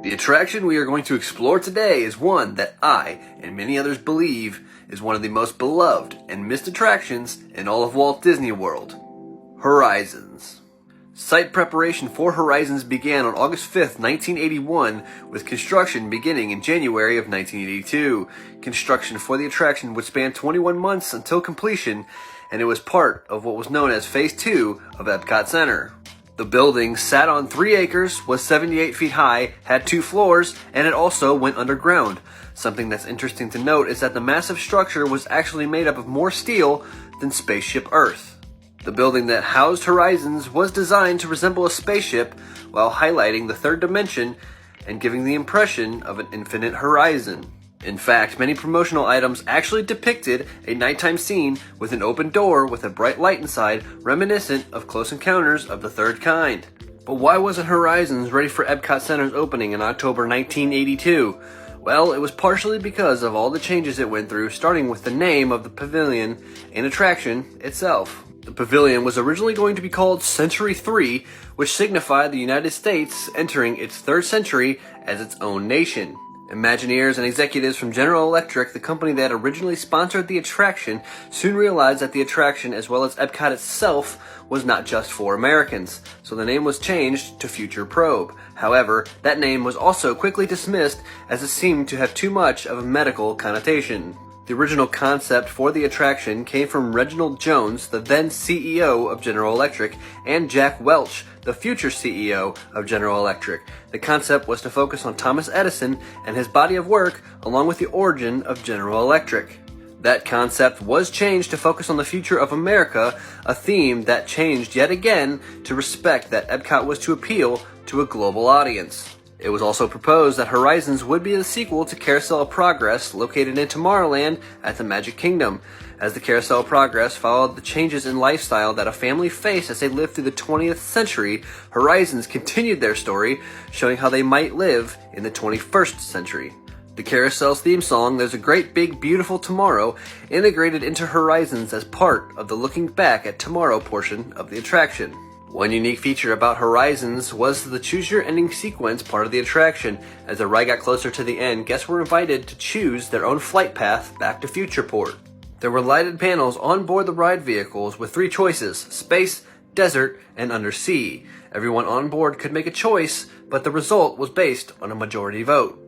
The attraction we are going to explore today is one that I and many others believe is one of the most beloved and missed attractions in all of Walt Disney World: Horizons. Site preparation for Horizons began on August 5th, 1981, with construction beginning in January of 1982. Construction for the attraction would span 21 months until completion, and it was part of what was known as Phase 2 of EPCOT Center. The building sat on 3 acres, was 78 feet high, had 2 floors, and it also went underground. Something that's interesting to note is that the massive structure was actually made up of more steel than Spaceship Earth. The building that housed Horizons was designed to resemble a spaceship while highlighting the third dimension and giving the impression of an infinite horizon. In fact, many promotional items actually depicted a nighttime scene with an open door with a bright light inside, reminiscent of Close Encounters of the Third Kind. But why wasn't Horizons ready for EPCOT Center's opening in October 1982? Well, it was partially because of all the changes it went through, starting with the name of the pavilion and attraction itself. The pavilion was originally going to be called Century 3, which signified the United States entering its third century as its own nation. Imagineers and executives from General Electric, the company that originally sponsored the attraction, soon realized that the attraction, as well as EPCOT itself, was not just for Americans, so the name was changed to Future Probe. However, that name was also quickly dismissed as it seemed to have too much of a medical connotation. The original concept for the attraction came from Reginald Jones, the then CEO of General Electric, and Jack Welch, the future CEO of General Electric. The concept was to focus on Thomas Edison and his body of work, along with the origin of General Electric. That concept was changed to focus on the future of America, a theme that changed yet again to respect that EPCOT was to appeal to a global audience. It was also proposed that Horizons would be the sequel to Carousel of Progress, located in Tomorrowland at the Magic Kingdom. As the Carousel of Progress followed the changes in lifestyle that a family faced as they lived through the 20th century, Horizons continued their story, showing how they might live in the 21st century. The Carousel's theme song, "There's a Great Big Beautiful Tomorrow," integrated into Horizons as part of the Looking Back at Tomorrow portion of the attraction. One unique feature about Horizons was the Choose Your Ending sequence part of the attraction. As the ride got closer to the end, guests were invited to choose their own flight path back to Futureport. There were lighted panels on board the ride vehicles with 3 choices: space, desert, and undersea. Everyone on board could make a choice, but the result was based on a majority vote.